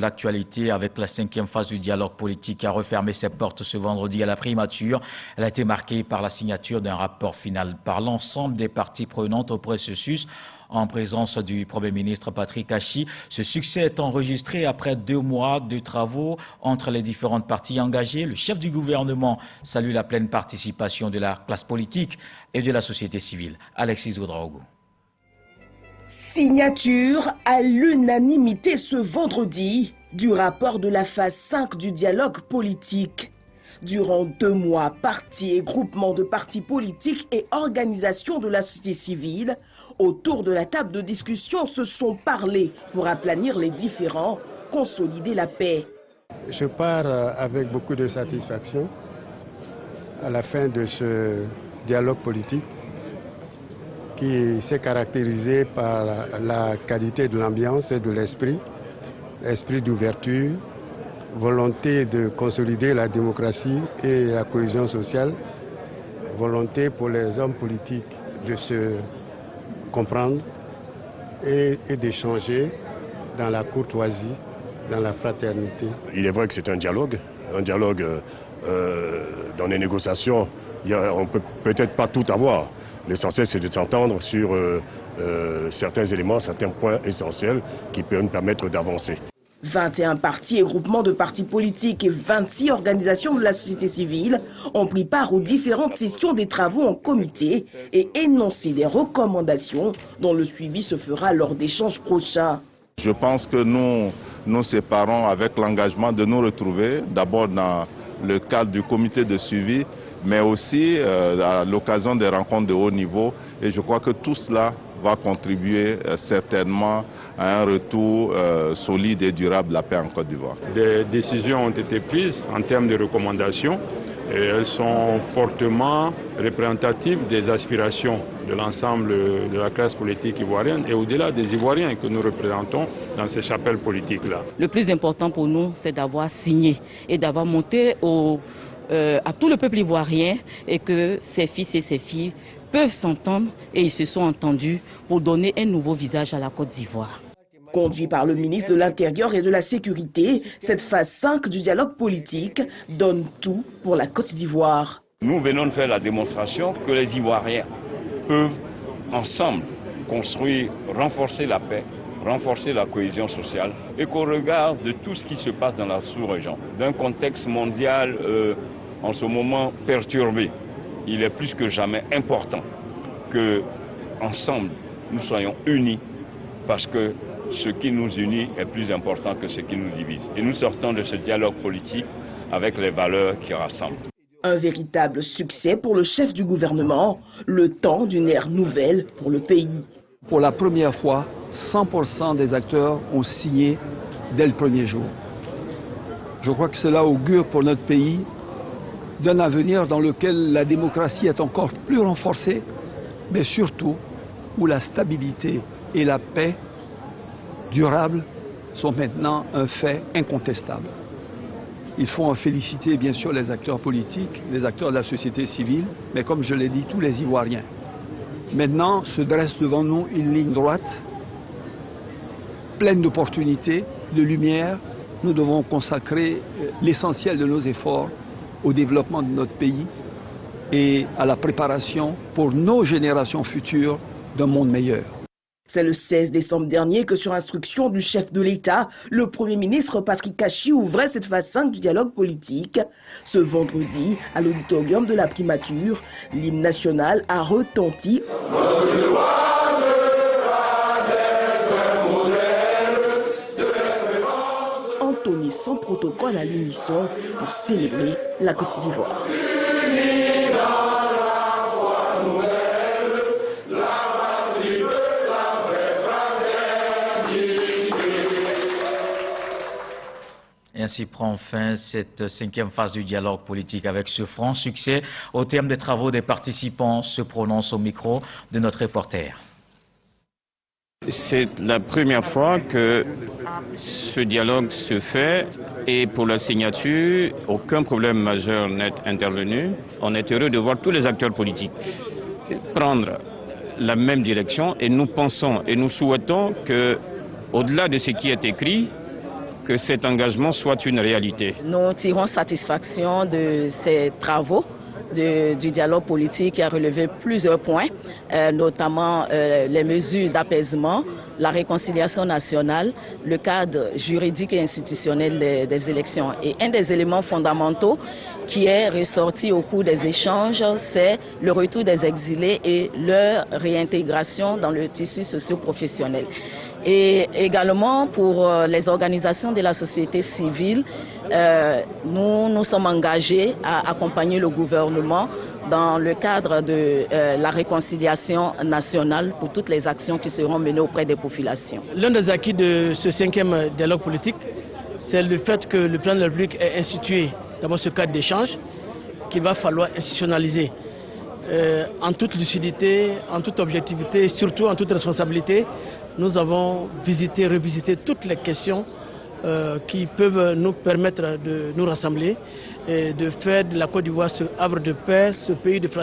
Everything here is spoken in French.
l'actualité avec la 5e phase du dialogue politique qui a refermé ses portes ce vendredi à la primature. Elle a été marquée par la signature d'un rapport final par l'ensemble des parties prenantes au processus en présence du Premier ministre Patrick Achi. Ce succès est enregistré après 2 mois de travaux entre les différentes parties engagées. Le chef du gouvernement salue la pleine participation de la classe politique et de la société civile. Alexis Ouedraogo. Signature à l'unanimité ce vendredi du rapport de la phase 5 du dialogue politique. Durant 2 mois, partis et groupements de partis politiques et organisations de la société civile, autour de la table de discussion, se sont parlé pour aplanir les différends, consolider la paix. Je pars avec beaucoup de satisfaction à la fin de ce dialogue politique qui s'est caractérisé par la qualité de l'ambiance et de l'esprit, esprit d'ouverture, volonté de consolider la démocratie et la cohésion sociale, volonté pour les hommes politiques de se comprendre et d'échanger dans la courtoisie, dans la fraternité. Il est vrai que c'est un dialogue dans les négociations, on ne peut peut-être pas tout avoir. L'essentiel, c'est de s'entendre sur certains éléments, certains points essentiels qui peuvent nous permettre d'avancer. 21 partis et groupements de partis politiques et 26 organisations de la société civile ont pris part aux différentes sessions des travaux en comité et énoncé des recommandations dont le suivi se fera lors d'échanges prochains. Je pense que nous nous séparons avec l'engagement de nous retrouver d'abord dans le cadre du comité de suivi, mais aussi à l'occasion des rencontres de haut niveau. Et je crois que tout cela va contribuer certainement à un retour solide et durable de la paix en Côte d'Ivoire. Des décisions ont été prises en termes de recommandations et elles sont fortement représentatives des aspirations de l'ensemble de la classe politique ivoirienne et au-delà des Ivoiriens que nous représentons dans ces chapelles politiques-là. Le plus important pour nous, c'est d'avoir signé et d'avoir monté à tout le peuple ivoirien et que ses fils et ses filles peuvent s'entendre et ils se sont entendus pour donner un nouveau visage à la Côte d'Ivoire. Conduit par le ministre de l'Intérieur et de la Sécurité, cette phase 5 du dialogue politique donne tout pour la Côte d'Ivoire. Nous venons de faire la démonstration que les Ivoiriens peuvent ensemble construire, renforcer la paix, renforcer la cohésion sociale et qu'au regard de tout ce qui se passe dans la sous-région, d'un contexte mondial en ce moment perturbé, il est plus que jamais important que ensemble nous soyons unis parce que ce qui nous unit est plus important que ce qui nous divise. Et nous sortons de ce dialogue politique avec les valeurs qui rassemblent. Un véritable succès pour le chef du gouvernement, le temps d'une ère nouvelle pour le pays. Pour la première fois, 100% des acteurs ont signé dès le premier jour. Je crois que cela augure pour notre pays d'un avenir dans lequel la démocratie est encore plus renforcée, mais surtout où la stabilité et la paix durable sont maintenant un fait incontestable. Il faut en féliciter bien sûr les acteurs politiques, les acteurs de la société civile, mais comme je l'ai dit, tous les Ivoiriens. Maintenant se dresse devant nous une ligne droite, pleine d'opportunités, de lumière. Nous devons consacrer l'essentiel de nos efforts au développement de notre pays et à la préparation pour nos générations futures d'un monde meilleur. C'est le 16 décembre dernier que, sur instruction du chef de l'État, le Premier ministre Patrick Achi ouvrait cette phase 5 du dialogue politique. Ce vendredi, à l'auditorium de la primature, l'hymne national a retenti. Entonné sans protocole à l'unisson pour célébrer la Côte d'Ivoire. Et ainsi prend fin cette 5e phase du dialogue politique avec ce franc succès. Au terme des travaux, des participants se prononcent au micro de notre reporter. C'est la première fois que ce dialogue se fait et pour la signature, aucun problème majeur n'est intervenu. On est heureux de voir tous les acteurs politiques prendre la même direction et nous pensons et nous souhaitons que, au-delà de ce qui est écrit, que cet engagement soit une réalité. Nous tirons satisfaction de ces travaux du dialogue politique qui a relevé plusieurs points, notamment les mesures d'apaisement, la réconciliation nationale, le cadre juridique et institutionnel des élections. Et un des éléments fondamentaux qui est ressorti au cours des échanges, c'est le retour des exilés et leur réintégration dans le tissu socio-professionnel. Et également pour les organisations de la société civile, nous sommes engagés à accompagner le gouvernement dans le cadre de la réconciliation nationale pour toutes les actions qui seront menées auprès des populations. L'un des acquis de ce 5e dialogue politique, c'est le fait que le plan de la République ait institué d'abord ce cadre d'échange qu'il va falloir institutionnaliser en toute lucidité, en toute objectivité et surtout en toute responsabilité. Nous avons revisité toutes les questions qui peuvent nous permettre de nous rassembler et de faire de la Côte d'Ivoire ce havre de paix, ce pays de fraternité.